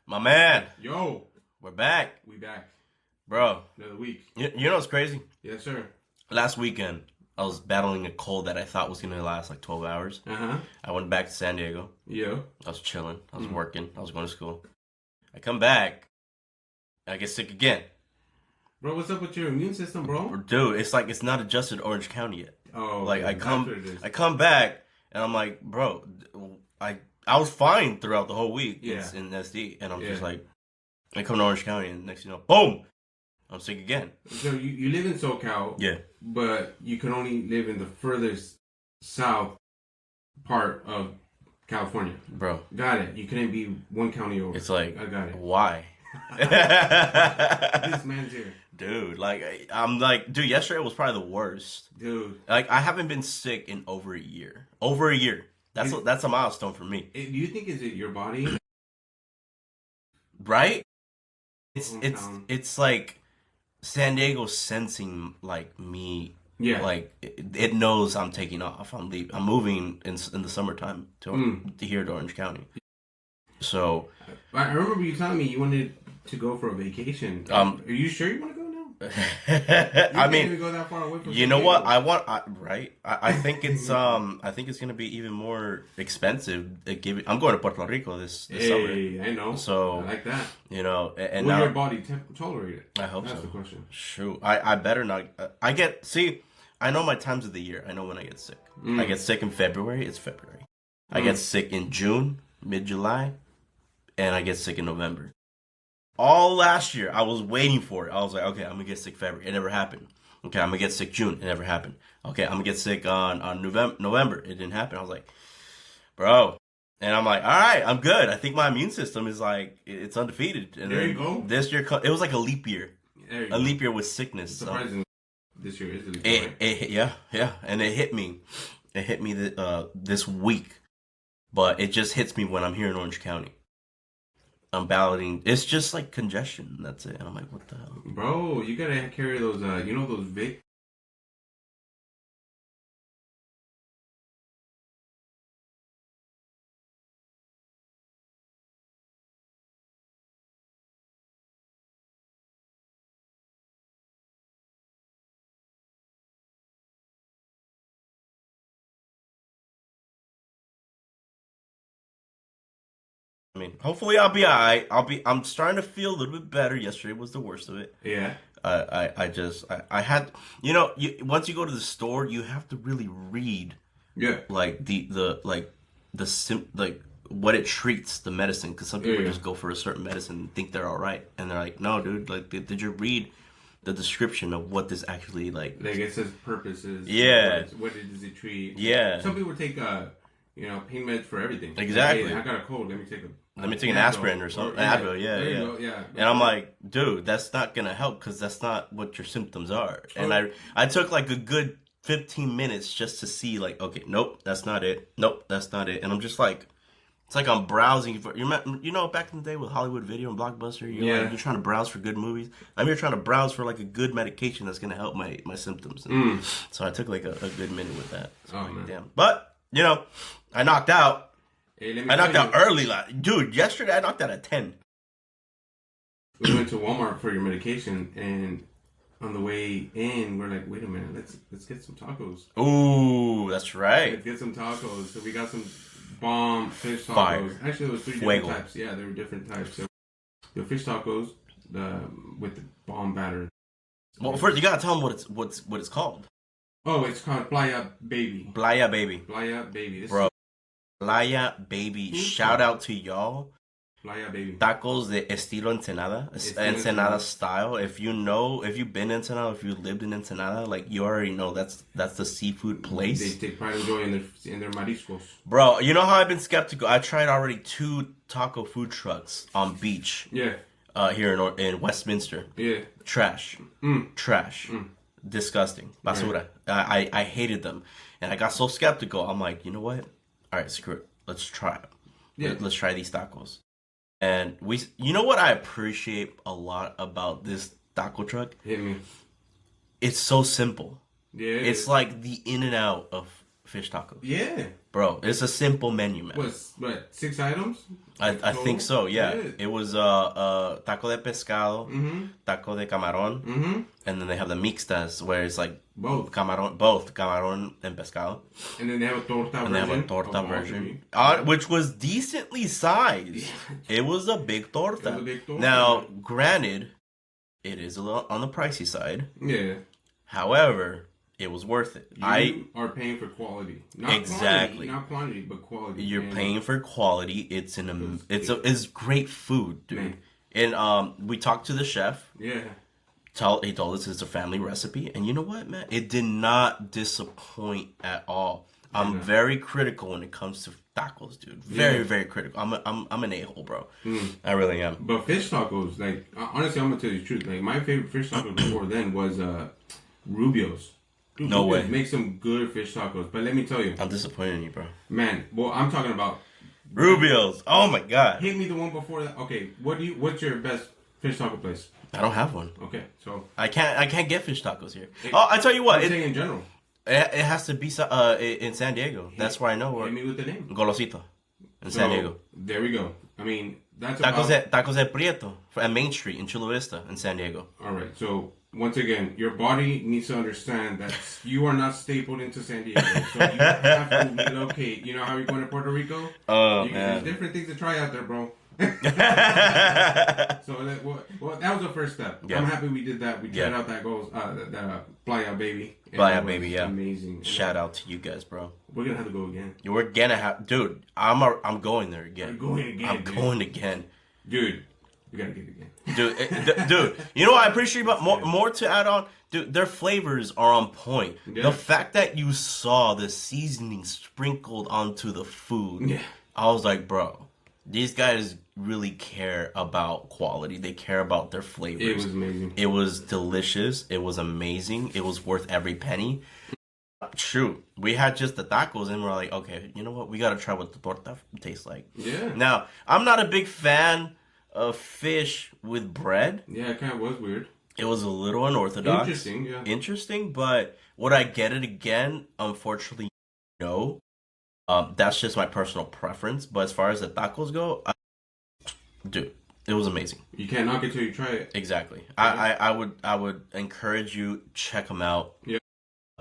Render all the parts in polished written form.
My man, Yo, we're back. we back. Bro, Another week. you know what's crazy? Yes, sir. Last weekend, I was battling a cold that I thought was going to last like 12 hours. Uh-huh. I went back to San Diego. Yo. I was chilling. I was working. I was going to school. I come back. I get sick again. Bro, what's up with your immune system, bro? Dude, it's like it's not adjusted to Orange County yet. Oh, Like, okay. That's what it is. I come back, and I'm like, bro, I was fine throughout the whole week Yeah. in SD. And I'm Yeah. just like, I come to Orange County, and next thing you know, boom, I'm sick again. So you live in SoCal, Yeah. but you can only live in the furthest south part of California. Bro, Got it. You couldn't be one county over. it's like, I got it. why? This man's here. Dude, like, I'm like, dude, yesterday was probably the worst. Dude. Like, I haven't been sick in over a year. Over a year. That's a milestone for me. Do you think is it your body? Right? Hometown. It's like San Diego sensing like me. Yeah. Like it knows I'm taking off. I'm leaving. I'm moving in the summertime to here to Orange County. So I remember you telling me you wanted to go for a vacation. Are you sure you want to go now? I mean, can't even go that far away from you know San what? Diego. I think it's I think it's gonna be even more expensive. I'm going to Puerto Rico this summer. Hey, I know. So I like that. you know, and Will now your body tolerate it? I hope That's so. the question. Shoot, I better not. I know my times of the year. I know when I get sick. I get sick in February. It's February. I get sick in June, mid-July, and I get sick in November. All last year, I was waiting for it. I was like, okay, I'm gonna get sick February. It never happened. Okay, I'm gonna get sick June. It never happened. Okay, I'm gonna get sick on November. It didn't happen. I was like, bro. And I'm like, all right, I'm good. I think my immune system is like, it's undefeated. And There you go. This year, it was like a leap year. There you A go. leap year with sickness. It's So surprising this year is a leap year, right? yeah, and it hit me. It hit me this week, but it just hits me when I'm here in Orange County. I'm balloting. It's just like congestion. That's it. And I'm like, what the hell? Bro, you gotta carry those, those Vic. I mean, hopefully I'll be alright. I'm starting to feel a little bit better. Yesterday was the worst of it. Yeah. I had, once you go to the store, you have to really read Yeah. like like what it treats the medicine, because some people Yeah. just go for a certain medicine and think they're all right, and they're like, no, dude, like did you read the description of what this actually like? Like it says purposes. Yeah. What does it treat? Yeah. Some people take pain meds for everything. Exactly. Hey, I got a cold. Let me take an an aspirin or something. Advil, yeah, There you yeah. go, yeah. And I'm like, dude, that's not gonna help, because that's not what your symptoms are. And I took like a good 15 minutes just to see, like, okay, nope, that's not it. Nope, that's not it. And I'm just like, it's like I'm browsing for, back in the day with Hollywood Video and Blockbuster, you're trying to browse for good movies. I'm here trying to browse for like a good medication that's gonna help my symptoms. And so I took like a good minute with that. So Oh, like, man. damn. But I knocked out. Hey, let me I knocked tell out early, dude. Yesterday I knocked out at 10. We went to Walmart for your medication, and on the way in, we're like, wait a minute, let's get some tacos. Ooh, that's right. Let's get some tacos. So we got some bomb fish tacos. Fire. Actually, there was three Fuego. different types. Yeah, there were different types. So the fish tacos, with the bomb batter. Well, first you gotta tell them what it's called. Oh, it's called Playa Baby. Playa Baby, Playa Baby. This bro. Playa Baby. Shout out to y'all. Playa Baby. Tacos de estilo Ensenada, Ensenada style. If you've been to Ensenada, if you lived in Ensenada, like you already know that's the seafood place. They take pride and joy in their mariscos. Bro, you know how I've been skeptical. I tried already 2 taco food trucks on beach. Yeah. Here in Westminster. Yeah. Trash. Trash. Disgusting. Basura. I hated them. And I got so skeptical. I'm like, you know what? All right, screw it. Let's try it. Yeah. Let's try these tacos. And you know what I appreciate a lot about this taco truck? Hit me. It's so simple. Yeah. It's like the in and out of fish tacos. Yeah. Bro, it's a simple menu, man. What, 6 items? I think so, yeah. Yeah. It was taco de pescado, taco de camarón, and then they have the mixtas where it's like Both camarón and pescado. And then they have a torta And version. they have a torta version, Awesome. which was decently sized. It was a big torta. It was a big torta. Now, granted, it is a little on the pricey side. Yeah. However, it was worth it. You are paying for quality. Not Exactly. Not quantity, but quality. You're paying for quality. It's great food, dude. Man. And we talked to the chef. Yeah. He told us it's a family recipe, and you know what, man? It did not disappoint at all. I'm very critical when it comes to tacos, dude. Very critical. I'm an a-hole, bro. I really am. But fish tacos, like honestly, I'm gonna tell you the truth. Like my favorite fish tacos before then was Rubio's. Dude, No Rubio's way. make some good fish tacos. But let me tell you, I'm disappointed in you, bro. man. Well, I'm talking about Rubio's. Oh my god. hit me the one before that. Okay, what's your best fish taco place? I don't have one. Okay, so I can't get fish tacos here. Oh, I tell you what. I'm saying in general. It has to be in San Diego. That's where I know where. Hit me with the name. Golosito in San So, Diego. There we go. I mean, that's Tacos de Prieto at Main Street in Chula Vista in San Diego. All right. So once again, your body needs to understand that you are not stapled into San Diego. So you have to relocate. You know how you're going to Puerto Rico? Oh, man. There's different things to try out there, bro. So that was the first step. Yeah. I'm happy we did that. We tried out that Playa Baby. And Playa that was Baby, yeah. Amazing. Shout out to you guys, bro. We're gonna have to go again. We're gonna have, dude. I'm going there again. We're going again. I'm going again, dude. We gotta get it again, dude. You know what I appreciate about more to add on, dude. Their flavors are on point. Yeah. The fact that you saw the seasoning sprinkled onto the food, Yeah. I was like, bro, these guys really care about quality. They care about their flavors. It was amazing. It was delicious. It was amazing. It was worth every penny. Shoot, we had just the tacos and we're like, okay, you know what? We gotta try what the torta tastes like. Yeah. Now, I'm not a big fan of fish with bread. Yeah, it kind of was weird. It was a little unorthodox. Interesting, yeah. Interesting, but would I get it again? Unfortunately, no. That's just my personal preference. But as far as the tacos go, dude, it was amazing. You can't knock it till you try it. Exactly. Yeah. I would encourage you, check them out. Yeah.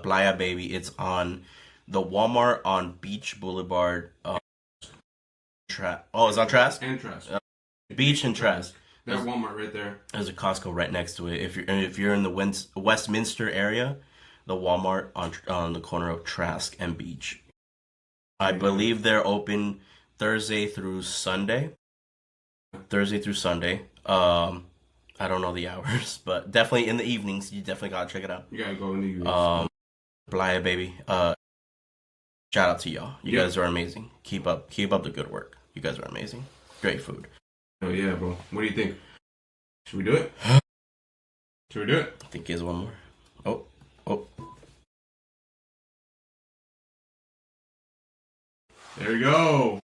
Playa Baby. It's on the Walmart on Beach Boulevard. It's on Trask? And Trask. Beach and Trask. That Walmart right there. There's a Costco right next to it. If you're in the Westminster area, the Walmart on the corner of Trask and Beach. I believe they're open Thursday through Sunday. I don't know the hours, but definitely in the evenings. You definitely gotta check it out. You gotta go in the evenings. Playa Baby. Shout out to y'all. You Yep. guys are amazing. Keep up the good work. You guys are amazing. Great food. Oh yeah, bro. What do you think? Should we do it? Should we do it? I think here's one more. Oh. There we go.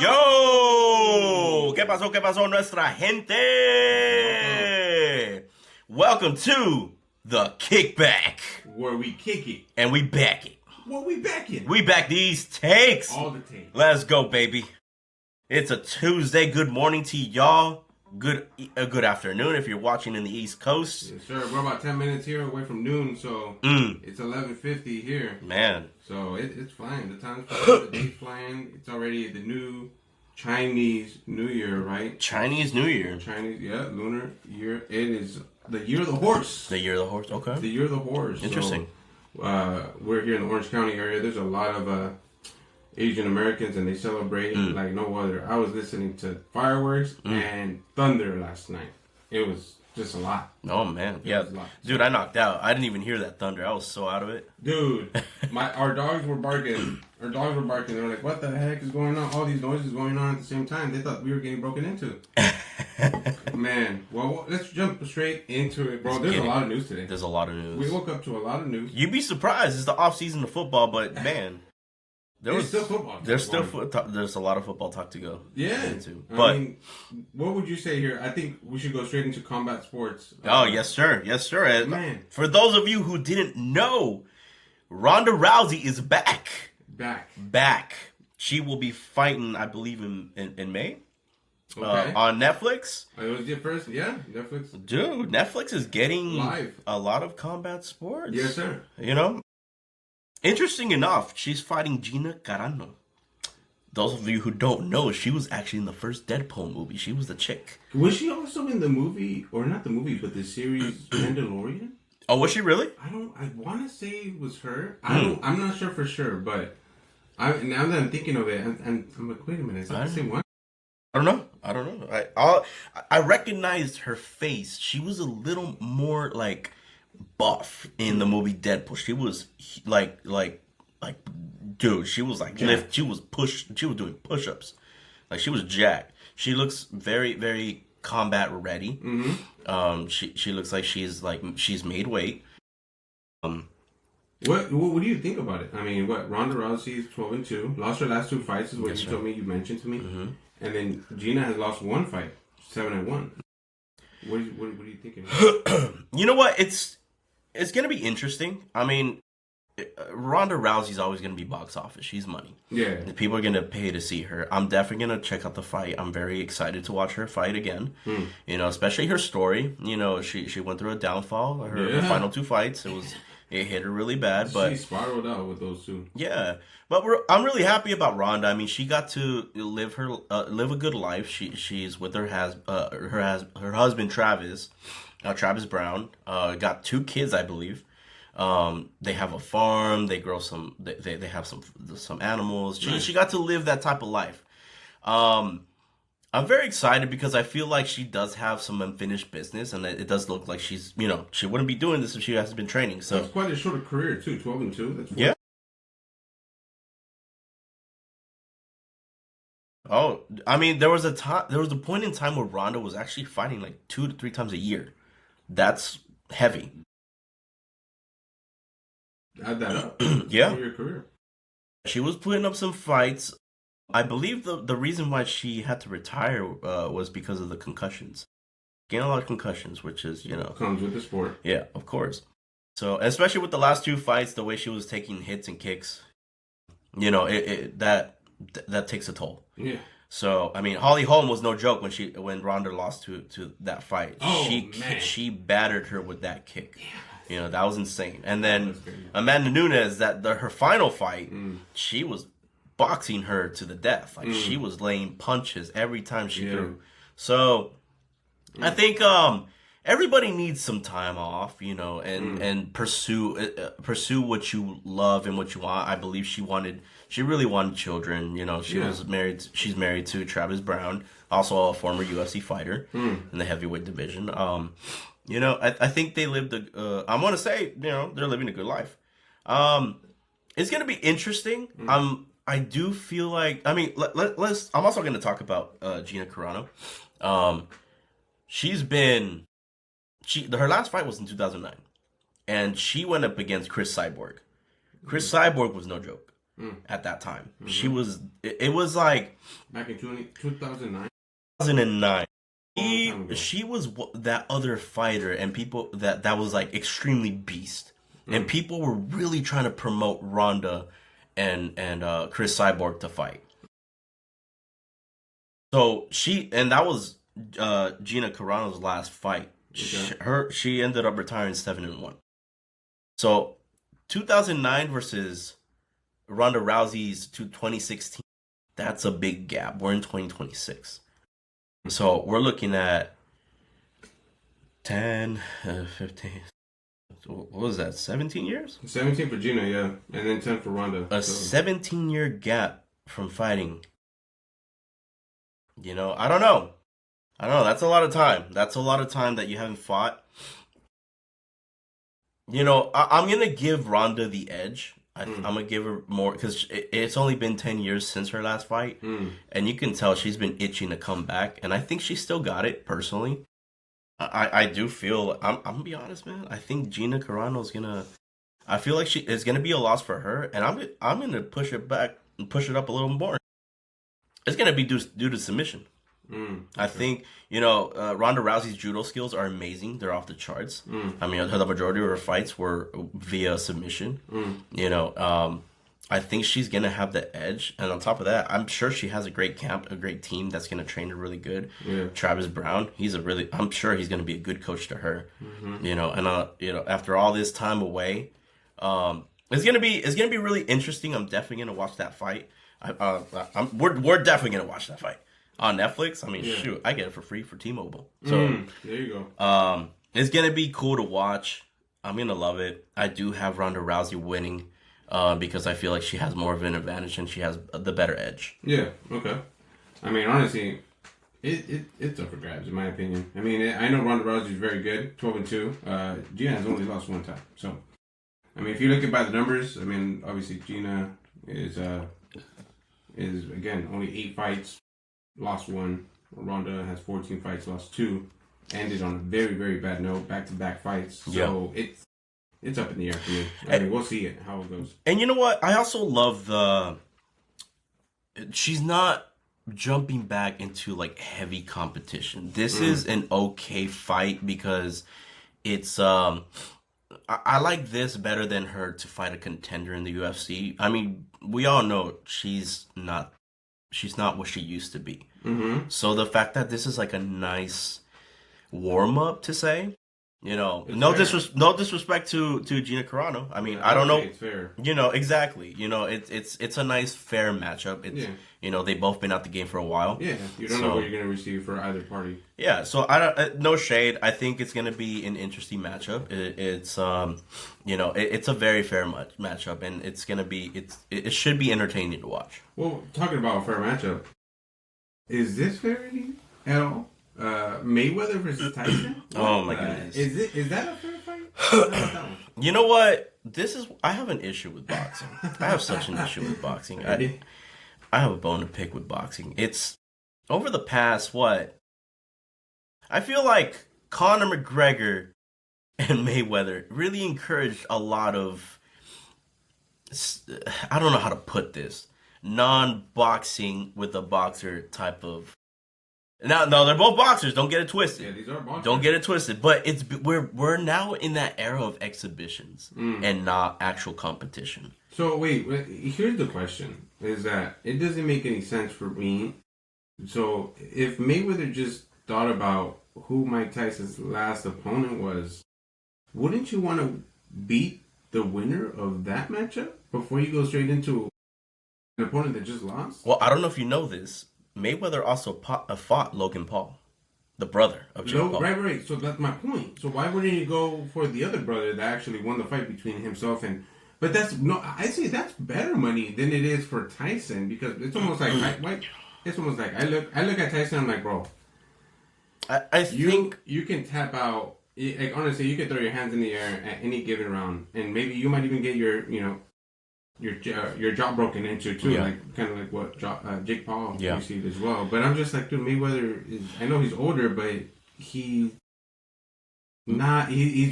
Yo! ¿Qué pasó, nuestra gente? Welcome to the Kickback. Where we kick it. And we back it. Well, we back in. We back these takes. All the takes. Let's go, baby. It's a Tuesday. Good morning to y'all. Good afternoon if you're watching in the East Coast. Yes, sir. We're about 10 minutes here away from noon, so it's 11:50 here. Man. So it's flying. The time's flying. The day's flying. It's already the new Chinese New Year, right? Chinese New Year. Lunar year. It is the year of the horse. The year of the horse. Okay. The year of the horse. Interesting. So, we're here in the Orange County area. There's a lot of Asian Americans, and they celebrate like no other. I was listening to fireworks and thunder last night. It was just a lot. Oh man, yeah, dude, I knocked out. I didn't even hear that thunder. I was so out of it. Dude, our dogs were barking. They were like, "What the heck is going on? All these noises going on at the same time." They thought we were getting broken into. Man, well, let's jump straight into it, bro. There's a lot of news today. There's a lot of news. We woke up to a lot of news. You'd be surprised. It's the off season of football, but man. There's still football. There's a lot of football talk to go into. I But mean, what would you say here? I think we should go straight into combat sports. oh yes, sir, yes, sir. And Man. for those of you who didn't know, Ronda Rousey is back. Back. She will be fighting, I believe, in May. Okay. On Netflix. It was your first, Netflix. Dude, Netflix is getting Live. a lot of combat sports. Yes, sir. You know? Interesting enough, she's fighting Gina Carano. Those of you who don't know, she was actually in the first Deadpool movie. She was the chick. Was she also in the movie, or not the movie, but the series Mandalorian? Oh, was she really? I want to say it was her. I'm not sure for sure, but now that I'm thinking of it, and I'm like, wait a minute, is that the same one? I don't know. I recognized her face. She was a little more like buff in the movie Deadpool. She was like dude. She was like lift. She was doing push-ups. Like she was jacked. She looks very very combat ready. Mm-hmm. She looks like she's made weight. What do you think about it? I mean, Ronda Rousey is 12-2, lost her last 2 fights, is what you mentioned to me. Mm-hmm. And then Gina has lost 1 fight, 7-1. What are you thinking? You know what? It's gonna be interesting. I mean, Ronda Rousey's always gonna be box office. She's money. Yeah. People are gonna pay to see her. I'm definitely gonna check out the fight. I'm very excited to watch her fight again. You know, especially her story. You know, she went through a downfall. Her final 2 fights, it hit her really bad. But she spiraled out with those 2. Yeah. But I'm really happy about Ronda. I mean, she got to live a good life. She's with her husband Travis Brown. Got 2 kids, I believe. They have a farm. They grow they have some animals. She got to live that type of life. I'm very excited because I feel like she does have some unfinished business, and it does look like she's, she wouldn't be doing this if she hasn't been training. So that's quite a short career too, 12-2. That's yeah. Oh, I mean, there was a point in time where Ronda was actually fighting like 2 to 3 times a year. That's heavy. Add that up. Yeah. Your career. She was putting up some fights. I believe the reason why she had to retire was because of the concussions. Getting a lot of concussions, which is, comes with the sport. Yeah, of course. So, especially with the last 2 fights, the way she was taking hits and kicks, that takes a toll. Yeah. So, I mean, Holly Holm was no joke when Ronda lost to that fight. Oh, she battered her with that kick. Yeah. That was insane. And then Amanda Nunes, her final fight, she was boxing her to the death. Like she was laying punches every time she threw. So I think everybody needs some time off, and pursue what you love and what you want. I believe she really wanted children. She's married to Travis Brown, also a former UFC fighter in the heavyweight division. I think they lived I want to say, they're living a good life. It's going to be interesting. I do feel like, I mean, I'm also going to talk about Gina Carano. Her last fight was in 2009, and she went up against Chris Cyborg. Chris Cyborg was no joke at that time. It was like back in 2009. 2009. She was that other fighter, and people that was like extremely beast, and people were really trying to promote Ronda and Chris Cyborg to fight. So that was Gina Carano's last fight. Okay. She ended up retiring 7-1. So 2009 versus Ronda Rousey's 2016. That's a big gap. We're in 2026. So we're looking at 10, 15. What was that? 17 years? 17 for Gina, yeah, and then 10 for Ronda. A 17-year gap from fighting. I don't know. That's a lot of time. That's a lot of time that you haven't fought. I'm gonna give Ronda the edge. I'm gonna give her more because it's only been 10 years since her last fight, and you can tell she's been itching to come back, and I think she still got it personally. I do feel I'm gonna be honest, man. I think Gina Carano's gonna. I feel like it's gonna be a loss for her, and I'm gonna push it back and push it up a little more. It's gonna be due to submission. I think Ronda Rousey's judo skills are amazing. They're off the charts. I mean, the majority of her fights were via submission. I think she's gonna have the edge, and on top of that, I'm sure she has a great camp, a great team that's gonna train her really good. Yeah. Travis Brown, I'm sure he's gonna be a good coach to her. After all this time away, it's gonna be really interesting. I'm definitely gonna watch that fight. We're definitely gonna watch that fight on Netflix. I mean, shoot, I get it for free for T-Mobile. So there you go. It's gonna be cool to watch. I'm gonna love it. I do have Ronda Rousey winning. Because I feel like she has more of an advantage and she has the better edge. Yeah, okay. I mean, honestly, it's up for grabs, in my opinion. I mean, I know Ronda Rousey is very good, 12-2. Gina has only lost one time. So, I mean, if you look at by the numbers, I mean, obviously Gina is again, only 8 fights, lost 1. Ronda has 14 fights, lost 2. Ended on a very, very bad note, back-to-back fights. So, it's up in the air for me. I mean, we'll see how it goes. And you know what? I also love she's not jumping back into like heavy competition. This is an okay fight because it's I like this better than her to fight a contender in the UFC. I mean, we all know she's not what she used to be. So the fact that this is like a nice warm up to say. No disrespect to Gina Carano. I mean, I don't know. It's fair. Exactly. It's a nice fair matchup. They've both been out the game for a while. Yeah, you don't know what you're gonna receive for either party. Yeah, so I don't. No shade. I think it's gonna be an interesting matchup. It's a very fair matchup, and it's gonna be it should be entertaining to watch. Well, talking about a fair matchup, is this fair at all? Mayweather versus Tyson? Oh my goodness. Is that a fair fight? You know what? I have an issue with boxing. I have such an issue with boxing. I have a bone to pick with boxing. It's over the past, I feel like Conor McGregor and Mayweather really encouraged a lot of, I don't know how to put this, non-boxing with a boxer type of. No, they're both boxers. Don't get it twisted. Yeah, these are boxers. Don't get it twisted. But we're now in that era of exhibitions and not actual competition. So wait, here's the question: is that it doesn't make any sense for me. So if Mayweather just thought about who Mike Tyson's last opponent was, wouldn't you want to beat the winner of that matchup before you go straight into an opponent that just lost? Well, I don't know if you know this. Mayweather also fought Logan Paul, the brother of Jake Paul. Right. So that's my point. So why wouldn't you go for the other brother that actually won the fight between himself and? But I say that's better money than it is for Tyson because it's almost like it's almost like I look at Tyson. I'm like, bro, I think you can tap out. Like honestly, you can throw your hands in the air at any given round, and maybe you might even get your jaw broken into too, like kind of like what Jake Paul received as well. But I'm just like, dude, Mayweather is. I know he's older, but he's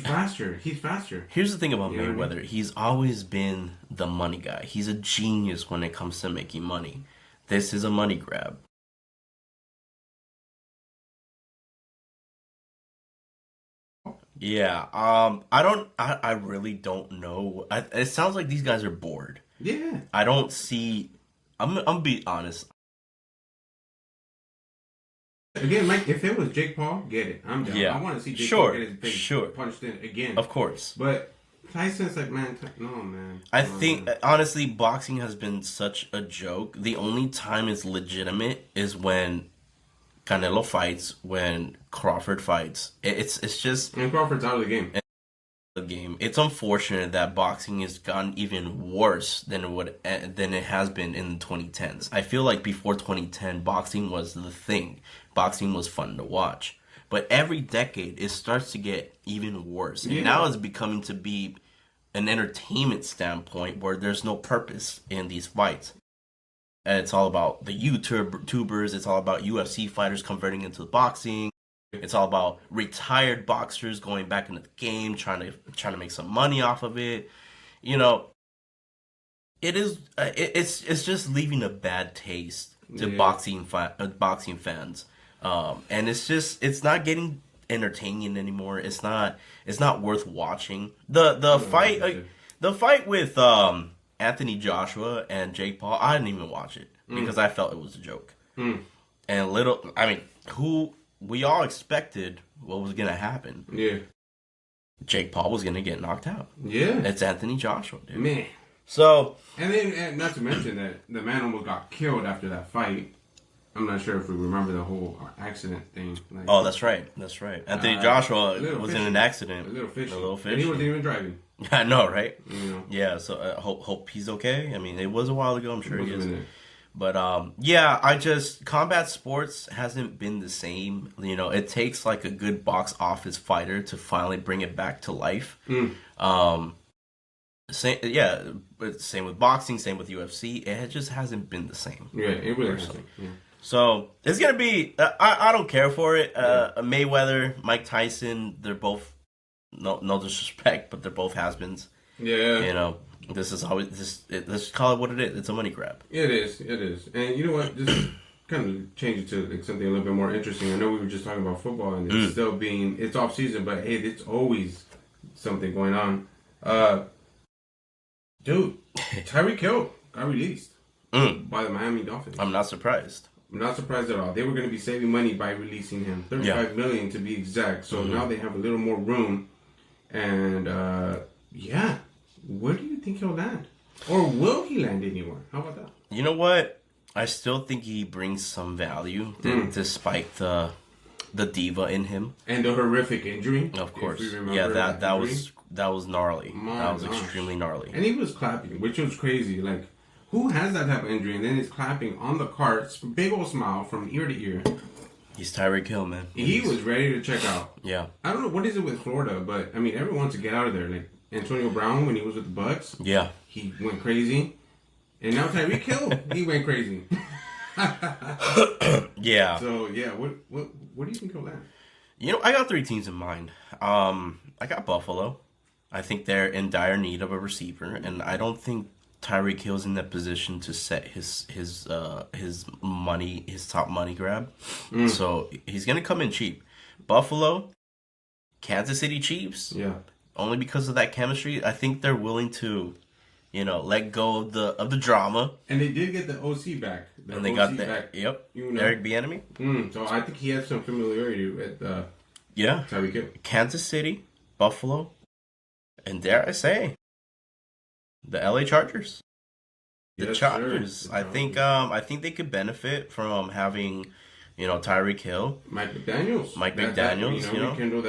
faster. He's faster. Here's the thing about Mayweather. I mean? He's always been the money guy. He's a genius when it comes to making money. This is a money grab. Yeah, I really don't know. It sounds like these guys are bored. Yeah. I don't see. I'm be honest. Again, Mike, if it was Jake Paul, get it. I'm down. Yeah. I want to see Jake Paul get his face punched in again. Of course. But Tyson's like, man, no, man. I think, honestly, boxing has been such a joke. The only time it's legitimate is when Canelo fights, when Crawford fights. It's just... And Crawford's out of the game. It's unfortunate that boxing has gotten even worse than it has been in the 2010s. I feel like before 2010, boxing was the thing. Boxing was fun to watch. But every decade, it starts to get even worse. And now it's becoming to be an entertainment standpoint where there's no purpose in these fights. And it's all about the YouTubers. It's all about UFC fighters converting into boxing. It's all about retired boxers going back into the game, trying to make some money off of it. You know, It is. It's just leaving a bad taste to Yeah. boxing fans, and it's not getting entertaining anymore. It's not worth watching. The fight with Anthony Joshua and Jake Paul. I didn't even watch it because I felt it was a joke. And who we all expected what was gonna happen. Yeah. Jake Paul was gonna get knocked out. Yeah. It's Anthony Joshua, dude. Man. So, And not to mention that the man almost got killed after that fight. I'm not sure if we remember the whole accident thing. Like, oh, that's right. Anthony Joshua was in an accident. A little fishy. fishy. And he wasn't even driving. I know, right? You know. Yeah. So hope he's okay. I mean, it was a while ago. I'm sure he is. There. But combat sports hasn't been the same. You know, it takes like a good box office fighter to finally bring it back to life. Same with boxing, same with UFC. It just hasn't been the same. Yeah, it really hasn't. Yeah. So it's gonna be. I don't care for it. Mayweather, Mike Tyson. They're both no disrespect, but they're both has-beens. Yeah. You know, this is always let's call it what it is. It's a money grab. It is. And you know what? Just kind of change it to like something a little bit more interesting. I know we were just talking about football, and it's still it's off season, but hey, it's always something going on. Dude, Tyreek Hill got released by the Miami Dolphins. I'm not surprised. I'm not surprised at all. They were going to be saving money by releasing him, $35 million to be exact. So now they have a little more room, and where do you think he'll land, or will he land anywhere? How about that? You know what? I still think he brings some value, despite the diva in him and the horrific injury. Of course, that was gnarly. That was extremely gnarly. And he was clapping, which was crazy. Like, who has that type of injury and then is clapping on the cart, big old smile from ear to ear? He's Tyreek Hill, man. He was ready to check out. Yeah. I don't know what is it with Florida, but I mean, everyone wants to get out of there. Like Antonio Brown when he was with the Bucks. Yeah. He went crazy, and now Tyreek Hill, he went crazy. Yeah. So yeah, what do you think he'll land? You know, I got 3 teams in mind. I got Buffalo. I think they're in dire need of a receiver, and I don't think Tyreek Hill's in that position to set his top money grab. So he's gonna come in cheap. Buffalo, Kansas City Chiefs. Yeah. Only because of that chemistry, I think they're willing to, let go of the drama. And they did get the OC back. And they got that. Yep. Eric Bieniemy. So I think he has some familiarity with Tyreek Hill. Kansas City, Buffalo, and dare I say, the LA Chargers. The Chargers. I think they could benefit from having, Tyreek Hill, Mike McDaniels, rekindle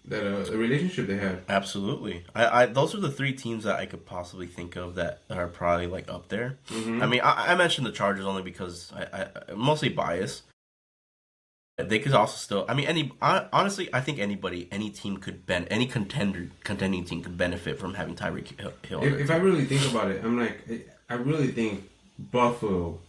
that relationship they had. Absolutely. I those are the 3 teams that I could possibly think of that are probably like up there. I mean, I mentioned the Chargers only because I'm mostly biased. They could also still. I mean, honestly, I think any team any contending team could benefit from having Tyreek Hill. If I really think about it, I'm like, I really think Buffalo.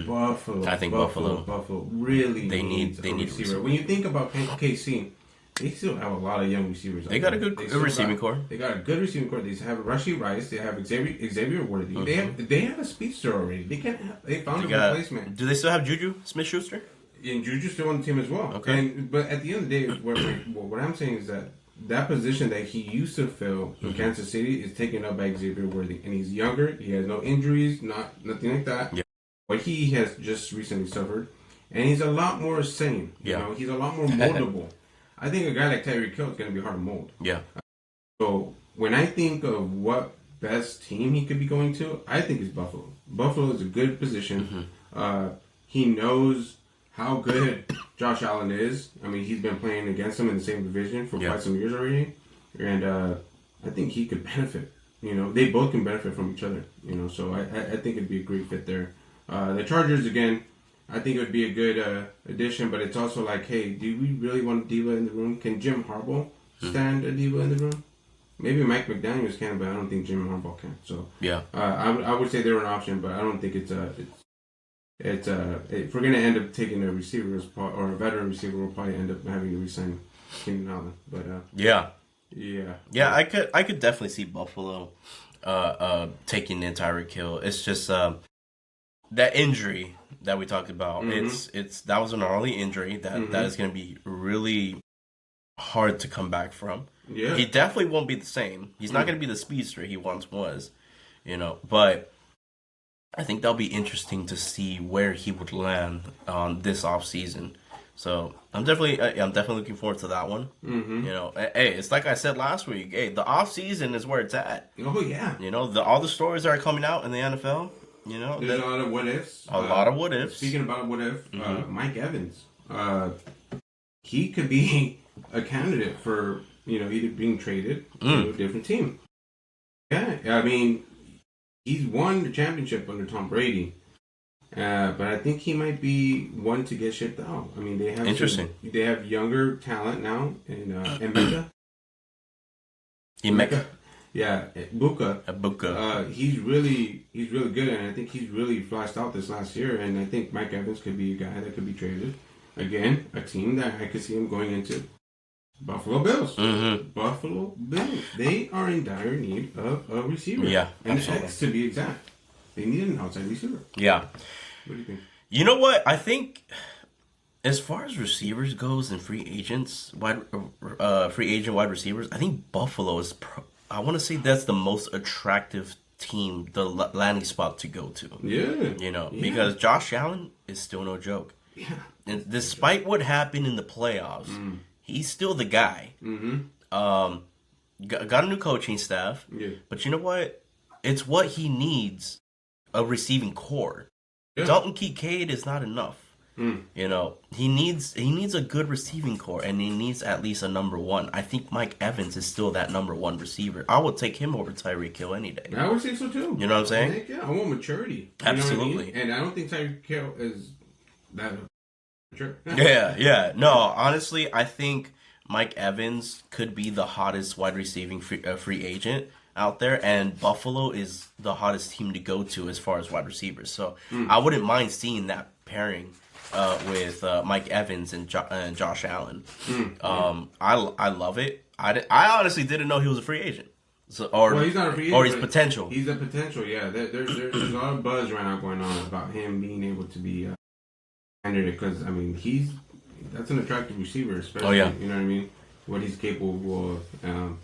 Buffalo. I think Buffalo really they need a receiver. When you think about KC, they still have a lot of young receivers. They got a good receiving core. They got a good receiving core. They have Rashee Rice. They have Xavier Worthy. They have a speedster already. They found a replacement. Do they still have Juju Smith-Schuster? And Juju's still on the team as well. Okay. But at the end of the day, what I'm saying is that position that he used to fill in Kansas City is taken up by Xavier Worthy, and he's younger. He has no injuries, nothing like that. Yeah. But he has just recently suffered, and he's a lot more sane. He's a lot more moldable. I think a guy like Tyreek Hill is going to be hard to mold. Yeah. So when I think of what best team he could be going to, I think it's Buffalo. Buffalo is a good position. He knows how good Josh Allen is. I mean, he's been playing against him in the same division for quite some years already. And I think he could benefit. They both can benefit from each other. So I think it'd be a great fit there. The Chargers, again, I think it would be a good addition, but it's also like, hey, do we really want a diva in the room? Can Jim Harbaugh stand a diva in the room? Maybe Mike McDaniels can, but I don't think Jim Harbaugh can. So I would say they're an option, but I don't think it's if we're gonna end up taking a receiver or a veteran receiver, we'll probably end up having to resign Keenan Allen. But Yeah, I could definitely see Buffalo taking in Tyreek Hill. It's just that injury that we talked about. It's that was a gnarly injury that is going to be really hard to come back from. Yeah. He definitely won't be the same. He's not going to be the speedster he once was, but I think that'll be interesting to see where he would land on this offseason. So I'm definitely looking forward to that one. Hey, it's like I said last week. Hey, the offseason is where it's at. Oh yeah. All the stories that are coming out in the NFL. There's a lot of what ifs. A lot of what ifs. Speaking about what if, Mike Evans, he could be a candidate for either being traded to a different team. Yeah, I mean, he's won the championship under Tom Brady, but I think he might be one to get shipped out. I mean, they have they have younger talent now in Emeka. Emeka. Yeah, Buka. Buka. He's really good, and I think he's really flashed out this last year. And I think Mike Evans could be a guy that could be traded. Again, a team that I could see him going into. Buffalo Bills. Buffalo Bills. They are in dire need of a receiver. Yeah, and absolutely. X to be exact. They need an outside receiver. Yeah. What do you think? You know what? I think as far as receivers goes and free agent wide receivers, I think Buffalo is. I want to say that's the most attractive team, the landing spot to go to. Yeah. Because Josh Allen is still no joke. Yeah. And despite what happened in the playoffs, he's still the guy. Got a new coaching staff. Yeah. But you know what? It's what he needs, a receiving core. Yeah. Dalton Kincaid is not enough. He needs a good receiving core, and he needs at least a number one. I think Mike Evans is still that number one receiver. I would take him over Tyreek Hill any day. I would say so too. You know what I'm saying? I want maturity. Absolutely. I mean? And I don't think Tyreek Hill is that mature. Yeah. No, honestly, I think Mike Evans could be the hottest wide receiving free agent out there, and Buffalo is the hottest team to go to as far as wide receivers. So I wouldn't mind seeing that pairing with Mike Evans and Josh Allen. I love it. I honestly didn't know he was a free agent. So, he's not a free agent. Or he's potential. He's a potential, yeah. There's a lot of buzz right now going on about him being able to be a candidate because, I mean, that's an attractive receiver, especially, you know what I mean? What he's capable of.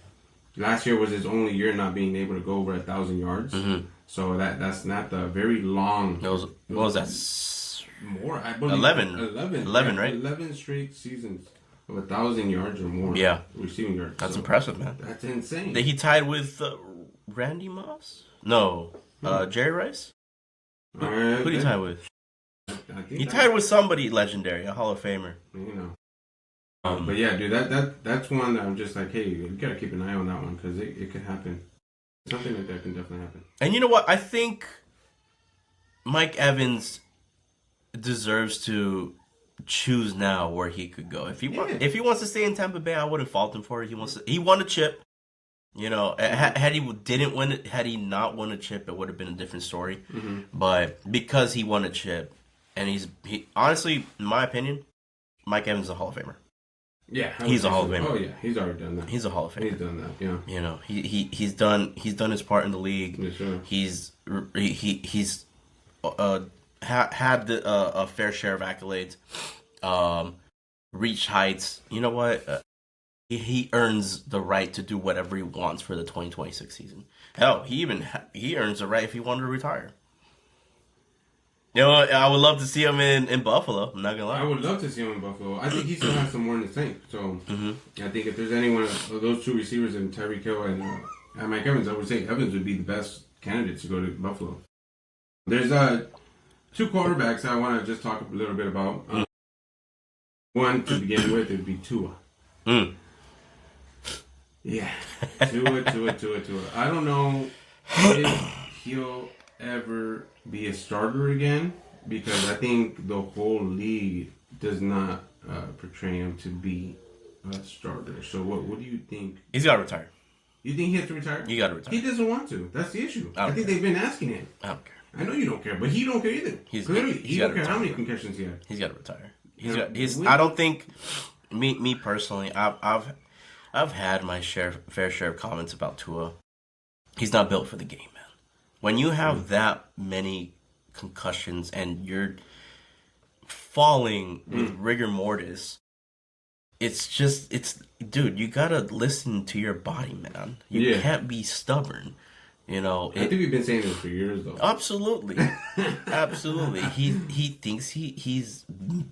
Last year was his only year not being able to go over 1,000 yards. So that's not the very long. What was that? More, I believe. 11, right? 11 straight seasons of 1,000 yards or more. Yeah, receiving yards. That's impressive, man. That's insane. He tied with Randy Moss? No, Jerry Rice. Who did he tie with? He tied with somebody legendary, a Hall of Famer. But yeah, dude, that's one that I'm just like, hey, you gotta keep an eye on that one because it could happen. Something like that can definitely happen. And you know what? I think Mike Evans deserves to choose now where he could go. If he wants to stay in Tampa Bay, I wouldn't fault him for it. He won a chip. Had he not won a chip, it would have been a different story. But because he won a chip, and he honestly, in my opinion, Mike Evans is a Hall of Famer. Yeah, he's a Hall of Famer. Oh yeah, he's already done that. He's a Hall of Famer. He's done that. Yeah. He's done his part in the league. Yeah, sure. He's had a fair share of accolades, reached heights. You know what? He earns the right to do whatever he wants for the 2026 season. Hell, he earns the right if he wanted to retire. I would love to see him in Buffalo. I'm not gonna lie. I would love to see him in Buffalo. I think he still has some more in the tank. So I think if there's anyone of those two receivers, in Tyreek Hill and Mike Evans, I would say Evans would be the best candidate to go to Buffalo. There's two quarterbacks I want to just talk a little bit about. One to begin with would be Tua. Yeah, Tua. I don't know if he'll ever be a starter again because I think the whole league does not portray him to be a starter. So what do you think? He's got to retire. You think he has to retire? He got to retire. He doesn't want to. That's the issue. I think care. they've been asking him. I don't care. I know you don't care, but he don't care either. Clearly, he don't care how many concussions he had. He's got to retire. I don't think me personally. I've had my fair share of comments about Tua. He's not built for the game, man. When you have that many concussions and you're falling with rigor mortis, dude, you gotta listen to your body, man. You can't be stubborn. You know, I think we've been saying this for years, though. Absolutely, absolutely. He thinks he's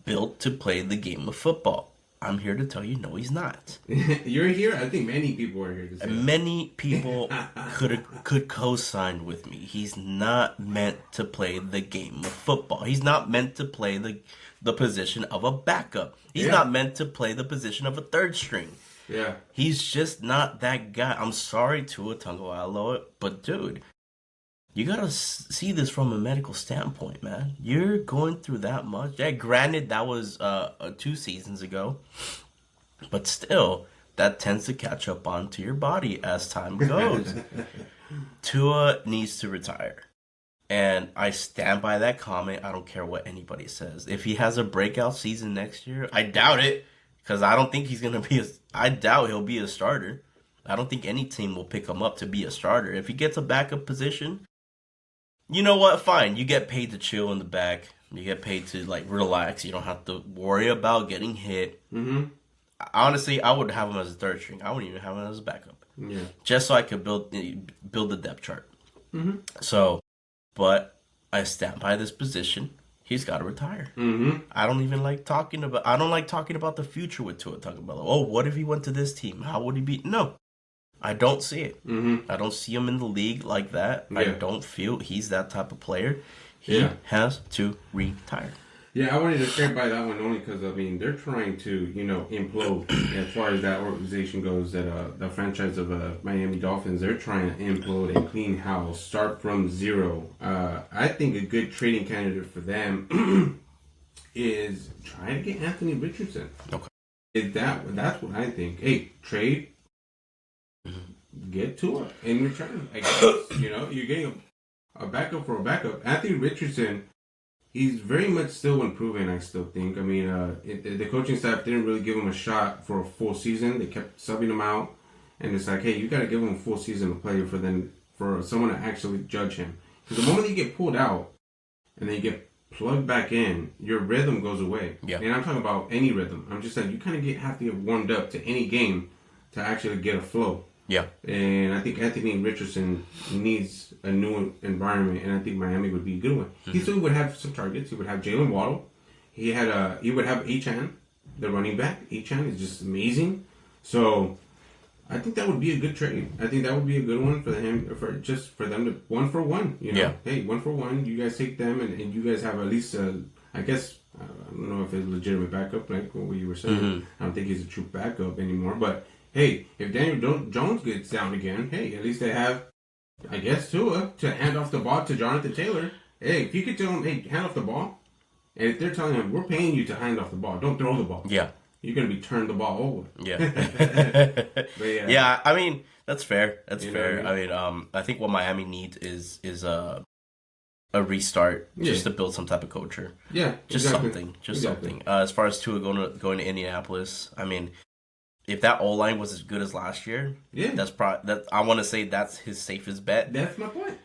built to play the game of football. I'm here to tell you, no, he's not. You're here. I think many people are here to say Many people could co-sign with me. He's not meant to play the game of football. He's not meant to play the position of a backup. He's not meant to play the position of a third string. Yeah. He's just not that guy. I'm sorry, Tua Tagovailoa, but dude, you gotta see this from a medical standpoint, man. You're going through that much. Yeah, granted, that was 2 seasons ago, but still, that tends to catch up onto your body as time goes. Tua needs to retire. And I stand by that comment. I don't care what anybody says. If he has a breakout season next year, I doubt it. Because I don't think he's going to be I doubt he'll be a starter. I don't think any team will pick him up to be a starter. If he gets a backup position, you know what? Fine. You get paid to chill in the back. You get paid to, like, relax. You don't have to worry about getting hit. Mm-hmm. Honestly, I would have him as a third string. I wouldn't even have him as a backup. Yeah. Just so I could build the depth chart. Mm-hmm. So, but I stand by this position. He's got to retire. Mm-hmm. I don't like talking about the future with Tua Tagovailoa. Oh, what if he went to this team? How would he be? No, I don't see it. Mm-hmm. I don't see him in the league like that. Yeah. I don't feel he's that type of player. He has to retire. Yeah, I wanted to stand by that one only because, I mean, they're trying to, implode as far as that organization goes, that the franchise of Miami Dolphins, they're trying to implode and clean house, start from zero. I think a good trading candidate for them is trying to get Anthony Richardson. Okay. That's what I think. Hey, trade, get to it in return. I guess, you're getting a backup for a backup. Anthony Richardson, he's very much still improving, I still think. I mean, the coaching staff didn't really give him a shot for a full season. They kept subbing him out. And it's like, hey, you got to give him a full season to play for someone to actually judge him. Because the moment you get pulled out and then you get plugged back in, your rhythm goes away. Yeah. And I'm talking about any rhythm. I'm just saying you kind of have to get warmed up to any game to actually get a flow. Yeah. And I think Anthony Richardson needs a new environment, and I think Miami would be a good one. Mm-hmm. He still would have some targets. He would have Jalen Waddle. He would have Achan, the running back. Achan is just amazing. So I think that would be a good trade. I think that would be a good one for them to 1 for 1. Yeah. Hey, 1 for 1. You guys take them, and you guys have at least I guess I don't know if it's a legitimate backup like what you were saying. Mm-hmm. I don't think he's a true backup anymore, but. Hey, if Daniel Jones gets down again, hey, at least they have, I guess, Tua to hand off the ball to Jonathan Taylor. Hey, if you could tell him, hey, hand off the ball, and if they're telling him, we're paying you to hand off the ball, don't throw the ball. Yeah. You're going to be turned the ball over. Yeah. But yeah, I mean, that's fair. That's fair. What I mean? I mean, I think what Miami needs is a restart, just to build some type of culture. Yeah, just exactly. something. As far as Tua going to Indianapolis, I mean, if that O-line was as good as last year, that's probably I want to say that's his safest bet. That's my point.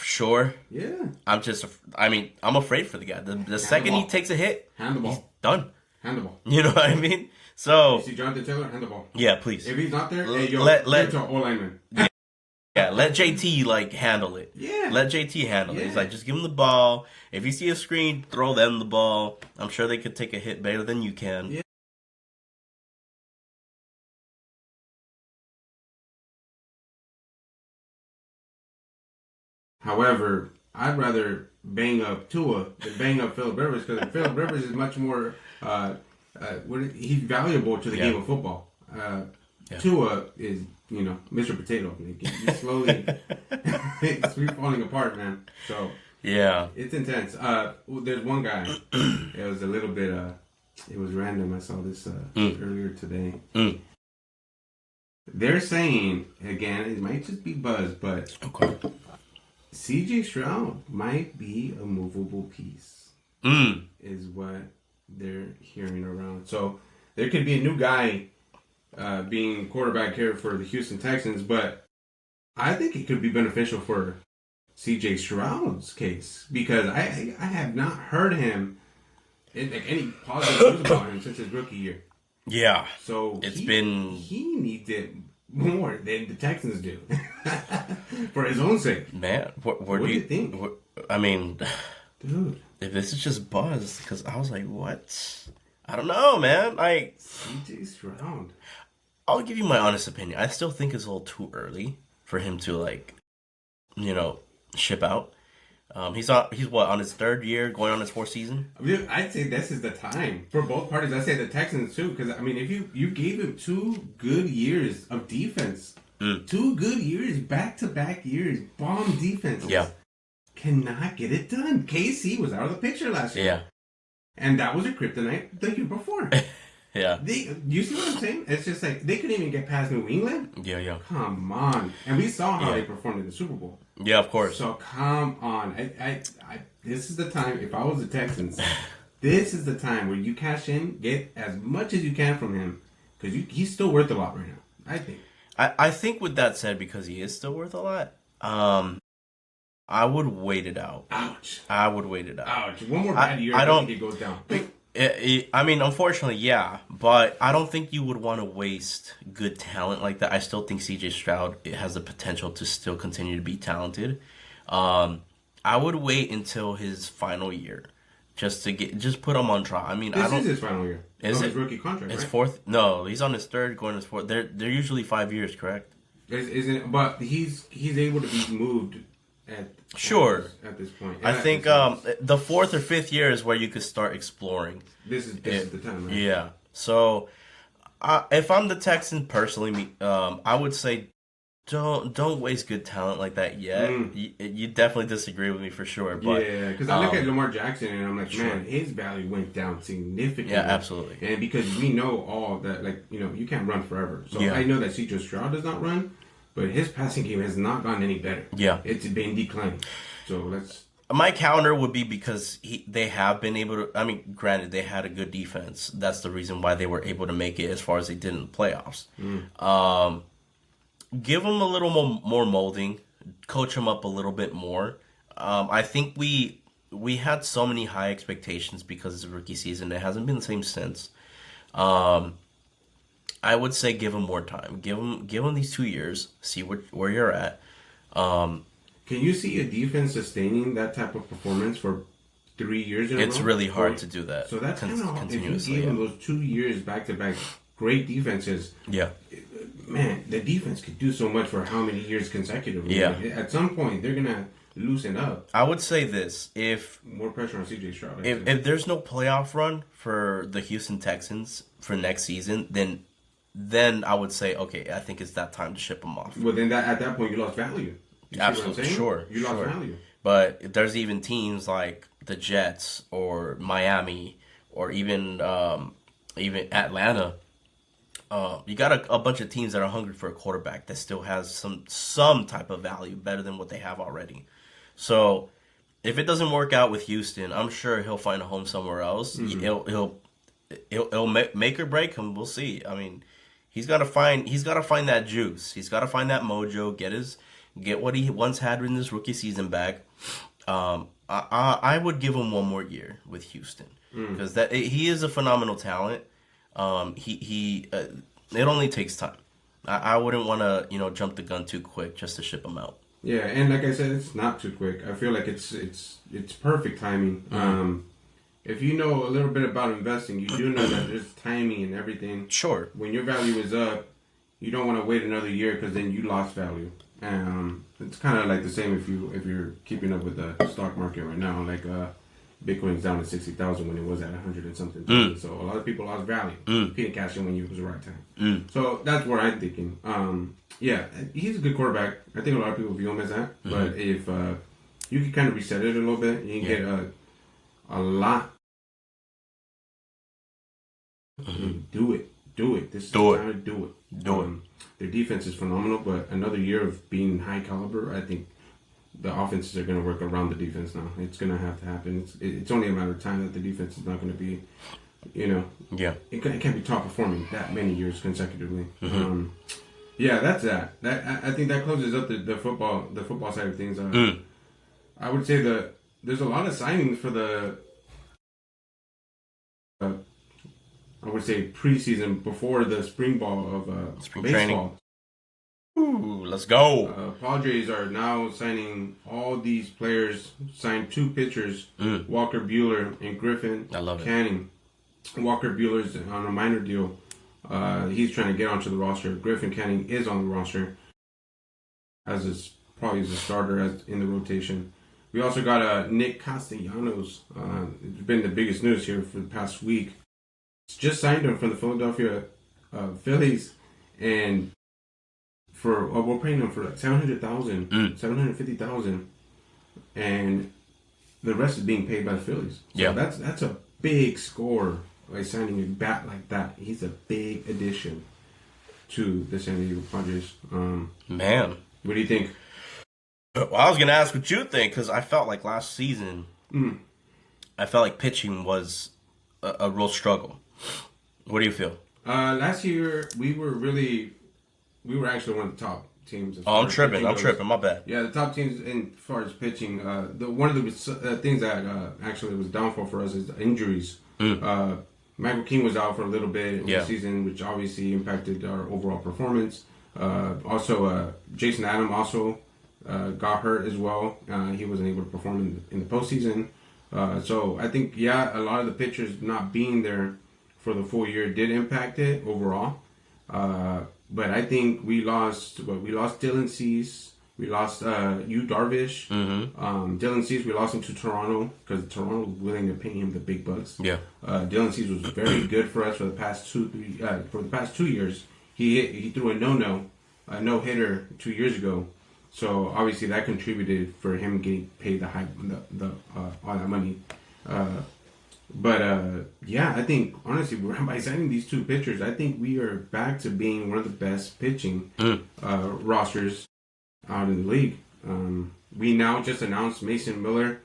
Sure. Yeah. I'm afraid for the guy. The second he takes a hit, hand the ball. He's done. Hand the ball. You know what I mean? So you see Jonathan Taylor, hand the ball. Yeah, please. If he's not there, hey, let O-lineman. Yeah, let JT handle it. Yeah. Let JT handle it. He's like, just give him the ball. If you see a screen, throw them the ball. I'm sure they could take a hit better than you can. Yeah. However, I'd rather bang up Tua than bang up Phillip Rivers because Phillip Rivers is much more he's valuable to the game of football. Tua is, Mr. Potato. He's slowly he's falling apart, man. So yeah, it's intense. There's one guy. It was a little bit. It was random. I saw this earlier today. They're saying again, it might just be buzz, but C.J. Stroud might be a movable piece. Is what they're hearing around. So there could be a new guy being quarterback here for the Houston Texans, but I think it could be beneficial for C.J. Stroud's case because I have not heard him like any positive news about him since his rookie year. Yeah. So he needs it more than the Texans do for his own sake. Man, what do you think? I mean, dude, if this is just buzz, because I was like, what? I don't know, man. Like C.J. Stroud. I'll give you my honest opinion. I still think it's a little too early for him to ship out. He's what, on his third year, going on his fourth season? I'd say this is the time for both parties. I say the Texans too, because I mean, if you gave him 2 good years of defense, 2 good years, back-to-back years, bomb defenses, cannot get it done. KC was out of the picture last year, and that was a kryptonite the year before. Yeah. You see what I'm saying? It's just like they couldn't even get past New England. Yeah. Come on, and we saw how they performed in the Super Bowl. Yeah, of course. So come on, this is the time. If I was the Texans, this is the time where you cash in, get as much as you can from him, because he's still worth a lot right now. I think. I think with that said, because he is still worth a lot, I would wait it out. Ouch. I would wait it out. Ouch. One more bad year, I don't think it goes down. I mean, unfortunately, yeah, but I don't think you would want to waste good talent like that. I still think C.J. Stroud has the potential to still continue to be talented. I would wait until his final year, just put him on trial. I mean, this is his final year. Is it his rookie contract? His right? fourth? No, he's on his third, going to his fourth. They're usually 5 years, correct? Isn't? But he's able to be moved. At this point, I think the 4th or 5th year is where you could start exploring. This is the time, right? Yeah. So, if I'm the Texans personally, I would say don't waste good talent like that yet. You definitely disagree with me for sure. But yeah, because I look at Lamar Jackson and I'm like, man, his value went down significantly. Yeah, absolutely. And because we know all that, like you can't run forever. So I know that C.J. Stroud does not run. But his passing game has not gotten any better. Yeah. It's been declining. So let's... My counter would be because they have been able to... I mean, granted, they had a good defense. That's the reason why they were able to make it as far as they did in the playoffs. Give them a little more molding. Coach them up a little bit more. I think we had so many high expectations because it's a rookie season. It hasn't been the same since. I would say give him more time. Give him these 2 years. See where you're at. Can you see a defense sustaining that type of performance for 3 years in a row? It's really hard to do that. So that's kind of hard. If you gave him those 2 years back to back, great defenses. Yeah. Man, the defense could do so much for how many years consecutively. Yeah. At some point, they're gonna loosen up. I would say this: if more pressure on C.J. Stroud, if there's no playoff run for the Houston Texans for next season, then I would say, okay, I think it's that time to ship them off. Well, then at that point, you lost value. Absolutely, sure. You lost value. But there's even teams like the Jets or Miami or even Atlanta. You got a bunch of teams that are hungry for a quarterback that still has some type of value better than what they have already. So if it doesn't work out with Houston, I'm sure he'll find a home somewhere else. He'll make or break him. We'll see. I mean, he's got to find that juice. He's got to find that mojo. Get what he once had in his rookie season back. I would give him one more year with Houston because he is a phenomenal talent. It only takes time. I wouldn't want to jump the gun too quick just to ship him out. Yeah, and like I said, it's not too quick. I feel like it's perfect timing. If you know a little bit about investing, you do know that there's timing and everything. Sure. When your value is up, you don't want to wait another year because then you lost value. It's kind of like the same if you're keeping up with the stock market right now. Like Bitcoin's down to 60,000 when it was at 100 and something. So a lot of people lost value. You couldn't cash in when it was the right time. So that's what I'm thinking. Yeah, he's a good quarterback. I think a lot of people view him as that. But if you can kind of reset it a little bit, you can get a lot. Do it. This is the time to do it. Their defense is phenomenal, but another year of being high caliber, I think the offenses are going to work around the defense now. It's going to have to happen. It's only a matter of time that the defense is not going to be Yeah. It can't be top performing that many years consecutively. Mm-hmm. Yeah, that's that. I think that closes up the football side of things. I would say that there's a lot of signings for the I would say preseason before the spring ball of Spring baseball. training. Ooh, let's go. Padres are now signing all these players. Signed 2 pitchers, Walker Buehler and Griffin I love it. Canning. Walker Buehler's on a minor deal. He's trying to get onto the roster. Griffin Canning is on the roster probably as a starter in the rotation. We also got Nick Castellanos. It's been the biggest news here for the past week. Just signed him from the Philadelphia Phillies, and we're paying him for like $750,000, and the rest is being paid by the Phillies. So that's a big score. Like signing a bat like that, he's a big addition to the San Diego Padres. Man, what do you think? Well, I was gonna ask what you think because I felt like last season, I felt like pitching was a real struggle. What do you feel? Last year we were actually one of the top teams. I'm tripping. My bad. Yeah, the top teams as far as pitching. One of the things that actually was downfall for us is the injuries. Michael King was out for a little bit in the season, which obviously impacted our overall performance. Also, Jason Adam also got hurt as well. He wasn't able to perform in the postseason. So I think, a lot of the pitchers not being there for the full year did impact it overall. But I think we lost Dylan Cease. We lost Yu Darvish. Dylan Cease, we lost him to Toronto because Toronto was willing to pay him the big bucks. Yeah. Dylan Cease was very good for us for the past 2 years. He threw a no hitter 2 years ago. So obviously that contributed for him getting paid all that money. I think honestly by signing these 2 pitchers, I think we are back to being one of the best pitching rosters out in the league. We now just announced Mason Miller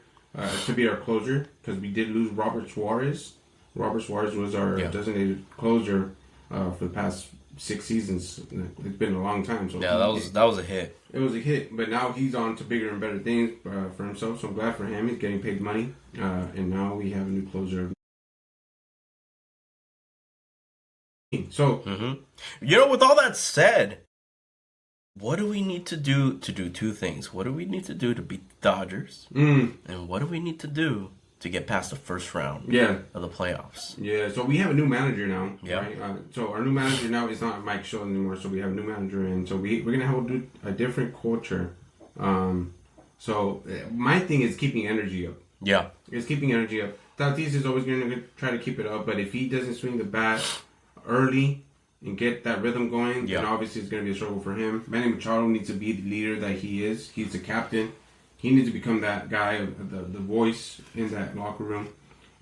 to be our closer because we did lose Robert Suarez. Robert Suarez was our designated closer for the past 6 seasons. It's been a long time. So that was a hit. It was a hit, but now he's on to bigger and better things for himself. So I'm glad for him. He's getting paid money, and now we have a new closer. So, with all that said, what do we need to do 2 things? What do we need to do to beat the Dodgers? And what do we need to do to get past the first round of the playoffs? Yeah, so we have a new manager now. Yeah. Right? So our new manager now is not Mike Schultz anymore, so we have a new manager in. So we're going to have a different culture. So my thing is keeping energy up. Yeah. It's keeping energy up. Tatis is always going to try to keep it up, but if he doesn't swing the bat early and get that rhythm going, then obviously it's going to be a struggle for him. Manny Machado needs to be the leader that he is. He's the captain. He needs to become that guy, the voice in that locker room.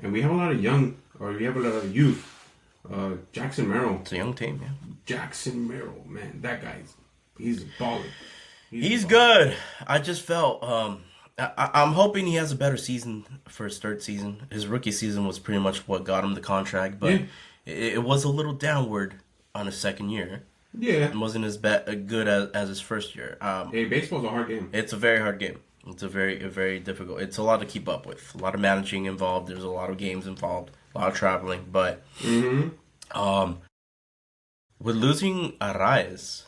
And we have a lot of youth. Jackson Merrill. It's a young team, yeah. Jackson Merrill, man, that he's a baller. He's good. I just felt, I'm hoping he has a better season for his 3rd season. His rookie season was pretty much what got him the contract, but it was a little downward on his 2nd year. Yeah. It wasn't as good as his 1st year. Baseball's a hard game. It's a very hard game. It's a very difficult. It's a lot to keep up with. A lot of managing involved. There's a lot of games involved. A lot of traveling. But with losing Arraez,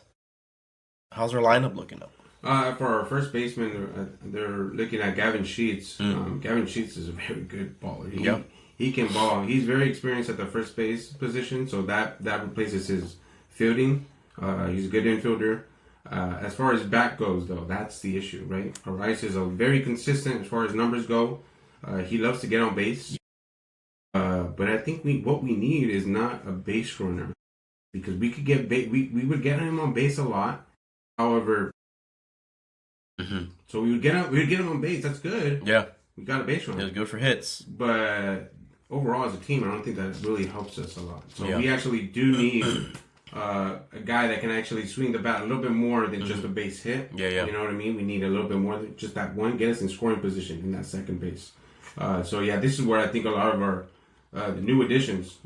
how's our lineup looking up? For our first baseman, they're looking at Gavin Sheets. Gavin Sheets is a very good baller. He can ball. He's very experienced at the first base position, so that replaces his fielding. He's a good infielder. As far as bat goes, though, that's the issue, right? Arraez is very consistent as far as numbers go. He loves to get on base. But I think what we need is not a base runner, because we could get we would get him on base a lot. However, so we would get him on base. That's good. Yeah, we got a base runner. It's good for hits. But overall, as a team, I don't think that really helps us a lot. So we actually do need a guy that can actually swing the bat a little bit more than just a base hit. You know what I mean? We need a little bit more than just that one. Get us in scoring position in that second base. This is where I think a lot of our the new additions.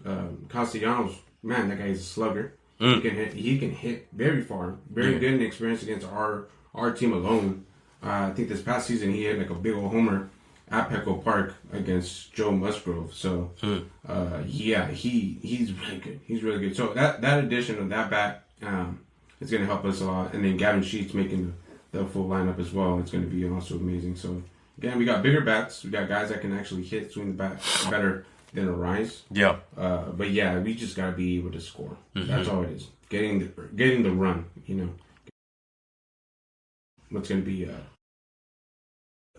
Castellanos, man, that guy is a slugger. He can hit. He can hit very far. Very good in experience against our team alone. I think this past season he hit like a big old homer at Petco Park against Joe Musgrove. So yeah, he's really good. He's really good. So that addition of that bat is going to help us a lot. And then Gavin Sheets making the full lineup as well. It's going to be also amazing. So again, we got bigger bats. We got guys that can actually swing the bat better than Arise. Yeah. But yeah, we just got to be able to score. That's all it is. Getting the run. You know, what's going to be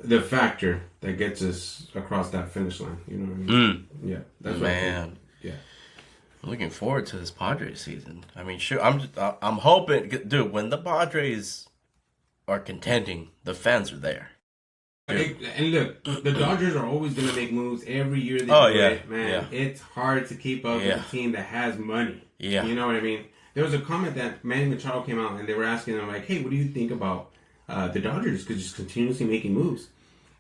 the factor that gets us across that finish line. You know what I mean? Yeah. That's man. Yeah. I'm looking forward to this Padres season. I mean, sure. I'm hoping, dude. When the Padres are contending, the fans are there. And look, the Dodgers are always going to make moves every year. They do it, man. Yeah. It's hard to keep up with a team that has money. Yeah. You know what I mean? There was a comment that Manny Machado came out and they were asking him like, "Hey, what do you think about the Dodgers because just continuously making moves?"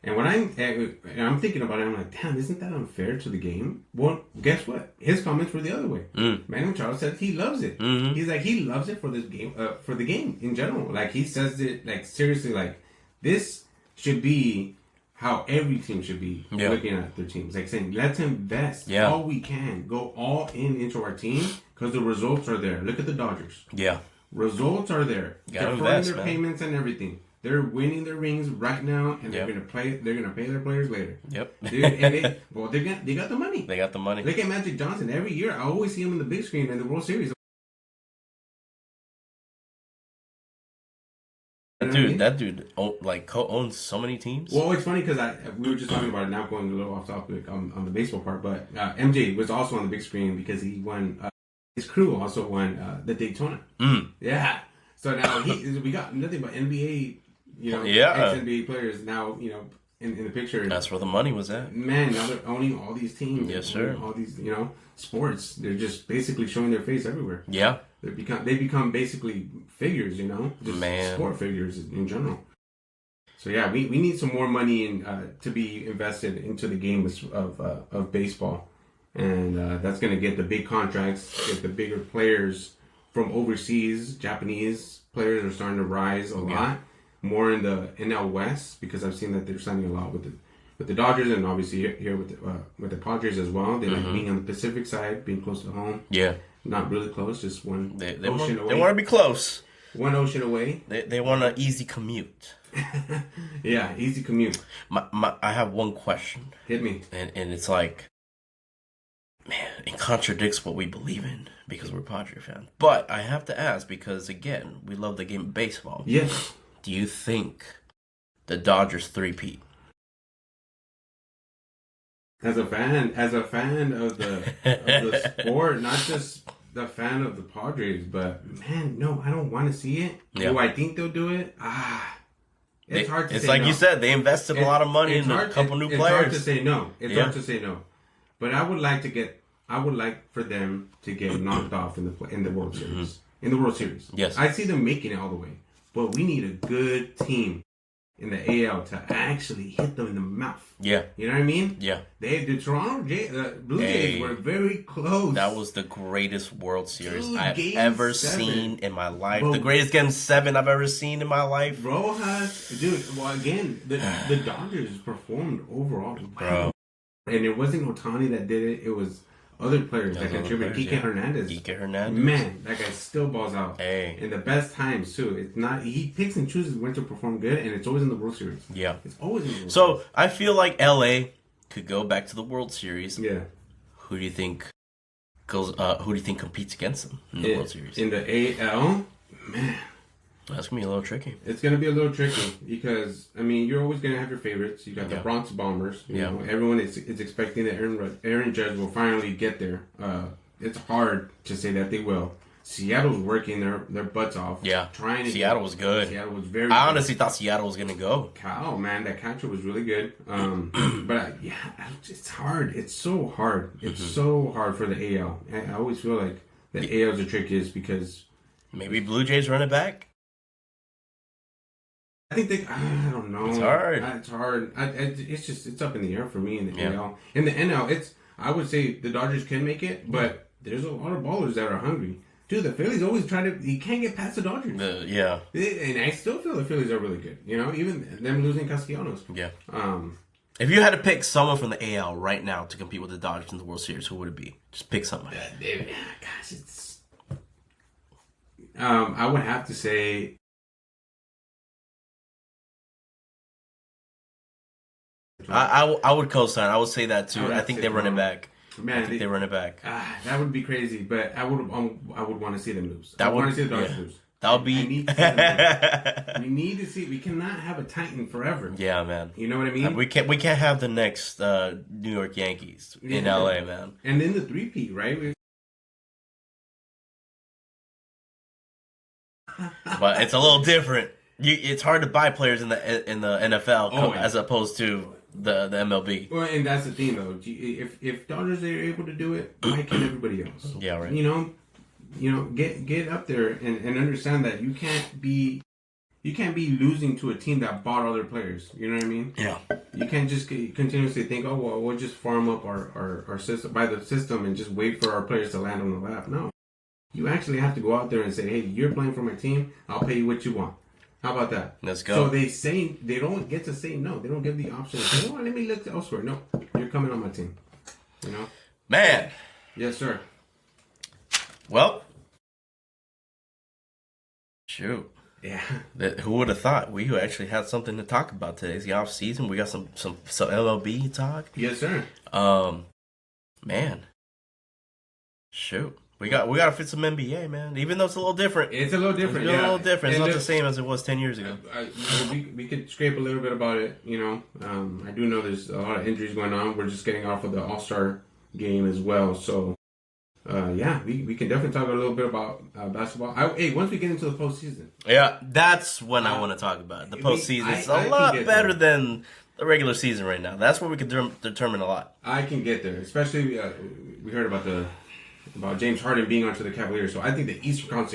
And when I'm thinking about it, I'm like, damn, isn't that unfair to the game? Well, guess what? His comments were the other way. Manny Machado said he loves it. He's like, he loves it for this game, for the game in general. Like he says it, like seriously, like this should be how every team should be looking at their teams. Like saying, let's invest all we can, go all into our team because the results are there. Look at the Dodgers. Yeah, results are there. They're invest, their payments and everything. They're winning their rings right now, and they're gonna play. They're gonna pay their players later. Yep. Dude, and they got the money. They got the money. Look at Magic Johnson. Every year, I always see him in the big screen in the World Series. That dude co-owns so many teams. Well, it's funny because we were just talking about it now, going a little off topic on the baseball part, but MJ was also on the big screen because he won. His crew also won the Daytona. Yeah. So now we got nothing but NBA, ex-NBA players now, in the picture. That's where the money was at. Man, now they're owning all these teams. Yes, sir. All these, sports. They're just basically showing their face everywhere. Yeah. They become basically figures, just sport figures in general. So yeah, we need some more money to be invested into the game of baseball, and that's going to get the big contracts, get the bigger players from overseas. Japanese players are starting to rise a lot more in the NL West because I've seen that they're signing a lot with the Dodgers and obviously here with the Padres as well. They like being on the Pacific side, being close to home. Yeah. Not really close, just one ocean away. They want to be close. One ocean away. They want an easy commute. Yeah, easy commute. I have one question. Hit me. And it's like, man, it contradicts what we believe in because we're Padre fans. But I have to ask because, again, we love the game of baseball. Yes. Do you think the Dodgers three-peat? As a fan of the sport, not just the fan of the Padres, but man, no, I don't want to see it. Yeah. Do I think they'll do it? It's hard to say. It's like you said, they invested a lot of money in a couple new players. It's hard to say no. It's hard to say no. But I would like for them to get knocked off in the World Series. In the World Series. Yes. I see them making it all the way. But we need a good team in the AL to actually hit them in the mouth. Yeah. You know what I mean? Yeah. The Toronto Blue Jays were very close. That was the greatest World Series I've ever seen in my life. The greatest Game 7 I've ever seen in my life. Rojas, dude, well, again, the Dodgers performed overall. Bro. And it wasn't Ohtani that did it. It was other players that contributed. Kike Hernandez. Man, that guy still balls out. In the best times, too. It's not... He picks and chooses when to perform good, and it's always in the World Series. Yeah. It's always in the World Series. So, I feel like LA could go back to the World Series. Yeah. Who do you think competes against them in the World Series? In the AL? Man... That's going to be a little tricky. It's going to be a little tricky because, I mean, you're always going to have your favorites. You got the Bronx Bombers. You know, everyone is expecting that Aaron Judge will finally get there. It's hard to say that they will. Seattle's working their butts off. Yeah. Seattle was good. Seattle was very I honestly thought Seattle was going to go. Man, that catcher was really good. But, it's hard. It's so hard. It's so hard for the AL. I always feel like the AL's the trickiest because... Maybe Blue Jays run it back? I think I don't know. It's hard. It's hard. It's up in the air for me in the AL. In the NL, I would say the Dodgers can make it, but there's a lot of ballers that are hungry. Dude, the Phillies always try to. You can't get past the Dodgers. Yeah. And I still feel the Phillies are really good. You know, even them losing Castellanos. Yeah. If you had to pick someone from the AL right now to compete with the Dodgers in the World Series, who would it be? Just pick someone. Gosh, it's. I would have to say. I would co-sign. I would say that too. I think say they run it back. Man, I think they run it back. That would be crazy, but I would want to see them lose. I want to see the Dodgers lose. That would be. We need to see. We cannot have a Titan forever. Yeah, man. You know what I mean? We can't have the next New York Yankees in LA, man. And then the 3-peat, right? But it's a little different. It's hard to buy players in the NFL as opposed to the MLB. Well, and that's the thing, though. If Dodgers are able to do it, why can't everybody else? Yeah, right. You know, get up there and understand that you can't be losing to a team that bought other players. You know what I mean? Yeah. You can't just continuously think, oh well, we'll just farm up our system by the system and just wait for our players to land on the lap. No, you actually have to go out there and say, hey, you're playing for my team. I'll pay you what you want. How about that? Let's go. So they don't get to say no. They don't give the option to say, oh, let me look elsewhere. No, you're coming on my team. You know? Man. Yes, sir. Well. Shoot. Yeah. Who would have thought we actually had something to talk about today? It's the off season. We got some MLB talk. Yes, sir. Man. Shoot. We got to fit some NBA, man. Even though it's a little different. It's a little different. It's a little different. It's not the same as it was 10 years ago. We could scrape a little bit about it. You know, I do know there's a lot of injuries going on. We're just getting off of the All-Star game as well. So, yeah, we can definitely talk a little bit about basketball. Once we get into the postseason. Yeah, that's when I want to talk about it. The postseason is a lot better than the regular season right now. That's where we can determine a lot. I can get there. Especially, we heard about James Harden being onto the Cavaliers. So I think the Eastern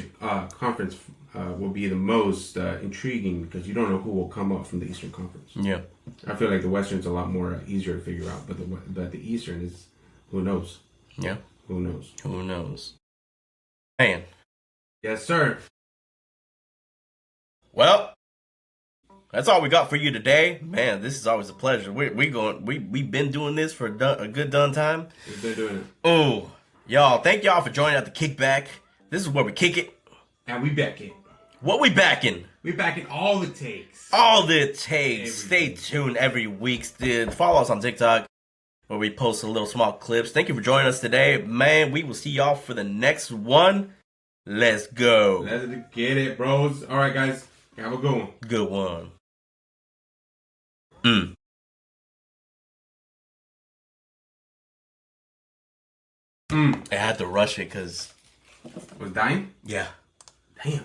Conference will be the most intriguing because you don't know who will come up from the Eastern Conference. Yeah. I feel like the Western's a lot more easier to figure out, but the Eastern is, who knows? Yeah. Who knows? Who knows? Man. Yes, sir. Well, that's all we got for you today. Man, this is always a pleasure. We've been doing this for a good done time. We've been doing it. Oh, y'all, thank y'all for joining at the Kickback. This is where we kick it. And we back it. What we backing? We backing all the takes. All the takes. Stay tuned every week. Follow us on TikTok where we post a little small clips. Thank you for joining us today. Man, we will see y'all for the next one. Let's go. Let's get it, bros. All right, guys. Have a good one. Good one. I had to rush it because... Was dying? Yeah. Damn.